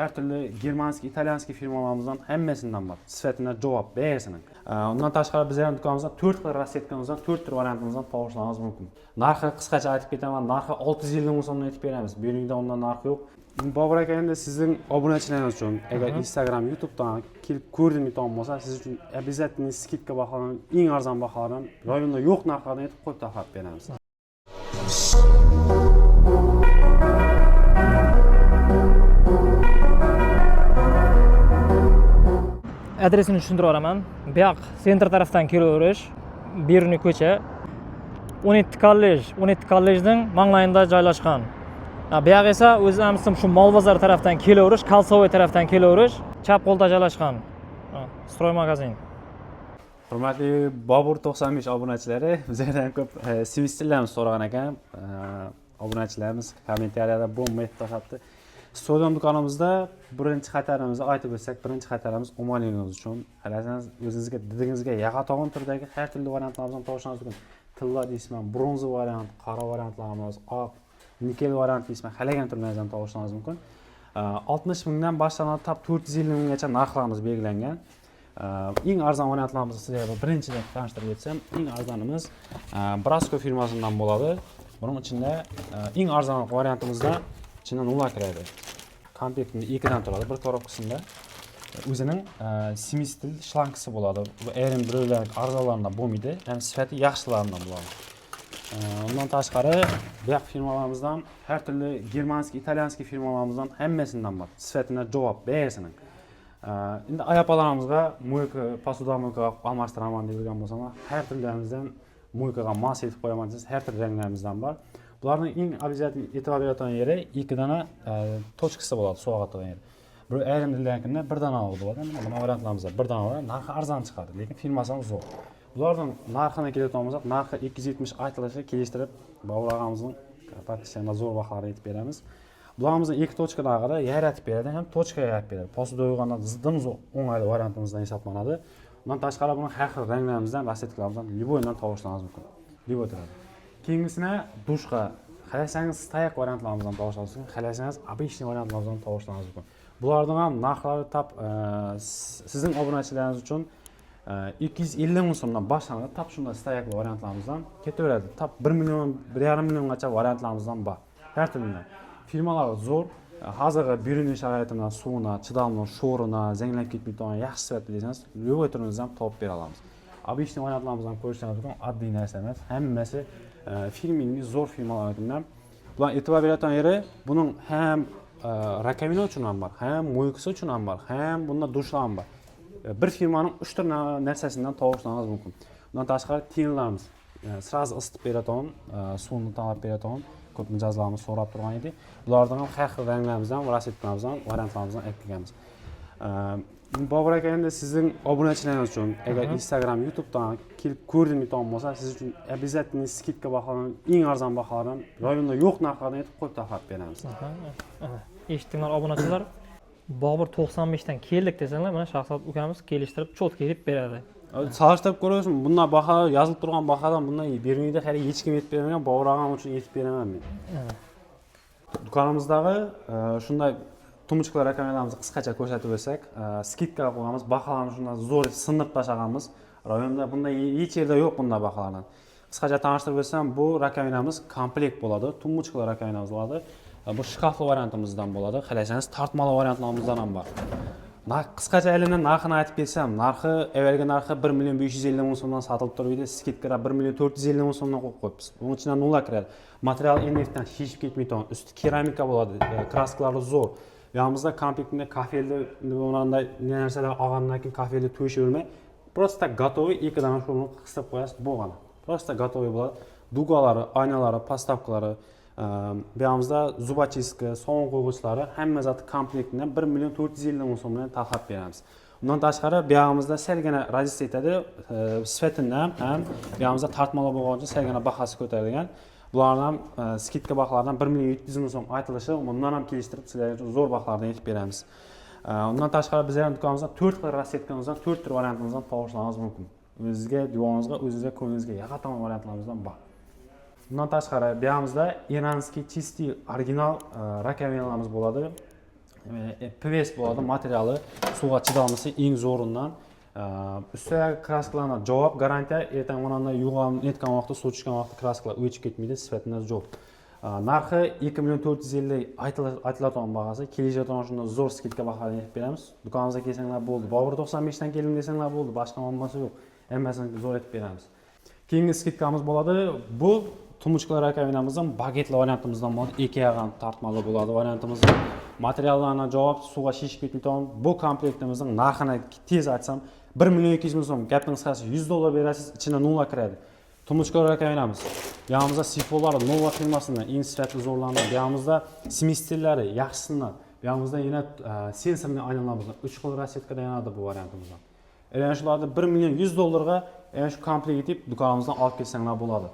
Her türlü Germanski, İtalyanski firmalarımızdan hammasidan bor. Sifatına javob bersin. Undan tashqari bizning do'konimizda 4 xil rassetkimizdan 4 tur variantimizdan to'g'rishlaringiz mumkin. Narxi qisqacha aytib ketaman. Narxi 650 ming so'mdan aytib beramiz. Bu yerda undan narxi yo'q. Bobur aka endi sizning obunachilaringiz uchun agar Instagram, YouTube'dan kelib ko'rdim yuton bo'lsa, siz uchun обязательно skidka baholarni, eng arzon baholardan rayonda yo'q narxlardan aytib qo'yib taxlab beramiz. Adresini tushuntirib beraman. Bu yoq sentr tarafdan kelaverish, Beruniy ko'cha. 17 kollejning manglayida joylashgan. Bu yoq esa o'zimizning shu Mol bozor tarafdan kelaverish, Kalsovoy tarafdan kelaverish, chap qo'lda joylashgan. Stroy magazin. Hurmatli Bobur 95 obunachilari, bizlardan ko'p semestrlarimiz so'ragan ekan. Obunachilarimiz kommentariyada bomba aytib tashlabdi. Stadion do'konimizda birinchi xatarimizni aytib o'tsak, birinchi xatarimiz omonligingiz uchun. Qarasangiz o'zingizga didingizga yaqato'g'in turdagi har turli variantlardan to'g'rishingiz mumkin. Tilla deysizman, bronza variant, qora variantlarimiz, oq, nikel variant deysizman, xalagan turlardan to'g'rishingiz mumkin. 60 mingdan boshlanib top 450 minggacha narxlarimiz belgilangan. Eng arzon variantlarimizni sizlarga birinchidan tanishtirib o'tsam, eng arzonimiz Brasco firmasidan bo'ladi. Buning ichida eng arzon variantimizda ichidan nula kiradi. Komplektni ikkidan turadi, bir korobkasida o'zining semistil shlankasi bo'ladi. Bu ayrim birlar arzonlarida bo'lmaydi, ham sifati yaxshilaridan bo'ladi. Undan tashqari, bu yoq firmalarimizdan har turli Germanski, İtalyanski firmalarimizdan hammasidan bor. Sifatına javob bersin. Endi ayaqqabolarimizga mo'yka, posudamo'yka almashtiraman degan bo'lsam, har turlarimizdan mo'ykaga mos etib qo'yaman desiz, har turli ranglarimizdan bor. Bularning eng обязательно e'tibor beradigan yeri ikki dona tochkasi bo'ladi, suv og'adigan yer. Bir ayrim dillarkida bir dona bo'ladi. Mana variantlarimizda bir dona bor, narxi arzon chiqadi, lekin firmasi zo'r. Bularning narxini keladigan bo'lsak, narxi 270 aytilishi kelishtirib, Bobur partiyasida zo'r baholar aytib beramiz. Bularimizni ikki tochkalarga yaratib beradi, ham tochkaga yaratib beradi. Posuda yo'g'ondan ziddan o'ng'ayli variantimizdan hisoblanadi. Bundan tashqari buni har xil ranglarimizdan, rassetkarimizdan liboydan to'g'rishlaringiz mumkin. Liboy turadi. Keyingisini dushqa, xalasangiz stayak variantlarimizdan to'g'rishlaringiz mumkin, xalasangiz обычный variantlarimizdan to'g'rishlaringiz mumkin. Bularning ham narxlari tap sizning obunachilaringiz uchun 250 ming so'mdan boshlanadi. Tap shunday stayakli variantlarimizdan ketaveradi. Tap 1 million, 1,5 milliongacha variantlarimizdan bor. Har turli firmalar zo'r. Hozirgi Beruniy sharoitida suvni, chidamli, sho'rini, zanglab ketmaydigan yaxshi sifatli desangiz, любой turingizni ham topib bera olamiz. Обычный variantlarimizdan ko'rishingiz mumkin, oddiy narsa emas. Hammasi firmaning zo'r firmalaridan. Bular e'tibor beradigan yeri, buning ham rakamina uchun ham bor, ham mo'ykasi uchun ham bor, ham bunda dushlar ham bor. Bir firmaning 3 ta narsasidan to'g'rishlaringiz mumkin. Bundan tashqari tiyinlarimiz sразу isitib beradigan, suvni tanlab beradigan ko'p mijozlarimiz so'rab turgan edi. Bulardan ham har xil ranglarimizdan, rassetkarimizdan, variantlarimizdan aytganmiz. Bobur aka endi sizning obunachilaringiz uchun agar Instagram, YouTube'dan kelib ko'rdim yuton bo'lsa, siz uchun обязательно skidka baholarni, eng arzon baholardan rayonda yo'q narxlardan aytib qo'yib taxlab beramiz. Eshitdinglar obunachilar. Bobur 95 dan keldik desanglar, mana Shahzod ukamiz kelishtirib, cho'tka yetib beradi. Solishtirib ko'rasizmi? Bunday baholar yozilib turgan bahodan bundan Beruniyda hali hech kim yetib bermagan, Bobur og'am uchun yetib beraman men. Do'konimizdagi shunday tumchuqlar raqamlarimizni qisqacha ko'rsatib o'tsak, skidka qo'yamiz, baholarni shunday zo'r sinib tashlag'anmiz. Rayonda bunday hech yerda yo'q bunday baholardan. Qisqacha tanishtirib o'tsam, bu raqamlarimiz komplekt bo'ladi, tumchuqlar raqamlarimiz bo'ladi. Bu shkafli variantimizdan bo'ladi. Xalasangiz tortmali variantlarimizdan ham bor. Qisqacha aylanib narxini aytib bersam, narxi avvalgi narxi 1 million 550 ming so'mdan sotilib turibdi. Skidka 1 million 450 ming so'mdan qo'yib qo'yibmiz. Buning ichidan nula kiradi. Material NFTdan hech ketmaydigan, usti keramika bo'ladi, kraskalari zo'r. Yonimizda komplektda kafelli bunday narsalar olgandan keyin kafelli to'shavermay, просто готовый ikki dona shuni qisib qo'yasiz, bo'lgan. Просто готовый bo'ladi. Dugalari, oynalari, postavkalari, bu yoqimizda zubachistка, sovuq qo'yg'ichlari hamma zoti komplektini 1 million 450 ming so'mdan taxlab beramiz. Undan tashqari bu yoqimizda salgina razist etadi, sifatidan ham bu yoqimizda tortmalar bo'lgan uchun salgina bahasi ko'tarilgan. Bularning ham skidka baholaridan 1 million 700 ming so'm aytilishi, bundan ham kelishtirib sizlarga uchun zo'r baholardan aytib beramiz. Undan tashqari bizning do'konimizda 4 xil rassetkimizdan 4 tur variantimizdan to'g'rishlaringiz mumkin. O'zingizga, divoningizga, o'zingizga ko'ngilingizga yoqadigan variantlarimizdan bor. Bundan tashqari bu yoqimizda iranskiy chisti original rakamlarimiz bo'ladi. PVS bo'ladi, materiali suvga chidamlisi eng zo'ridan. Ustidagi kraskalarga javob garantiya, ertaga mana yuvgan netgan vaqtda, suv tushgan vaqtda kraskalar o'chib ketmaydi, sifatida jo'q. Narxi 2 million 450 aytiladigan bahasi, kelajakda shunda zo'r skidka baholarni aytib beramiz. Do'konimizga kelsanglar bo'ldi. Bobur 95 dan keldim desanglar bo'ldi, boshqa muammosi yo'q. Hammasini zo'r aytib beramiz. Keyingi skidkamiz bo'ladi. Bu tumbuchkalar rakovinamizdan bagetli variantimizdan bo'ladi. Ikki yag'an tortmali bo'ladi variantimizda. Materiallarni javob suvga shishib ketmaydigan bu komplektimizning narxini tez aytsam 1 million 200 ming so'm. Gapning qisqasi $100 berasiz, ichida nula kiradi. Tumbuchkalar rakovinamiz. Bu yog'imizda sifolari nova firmasidan eng sifatli zo'rlanadi. Bu yog'imizda smestillari yaxshisidan. Bu yog'imizda yana sensorli aylanlarimiz 3 xil rassetkada yanadi bu variantimizdan. Ana shularni $1 million $100 ga ana shu komplekt etib do'konimizdan olib kelsanglar bo'ladi.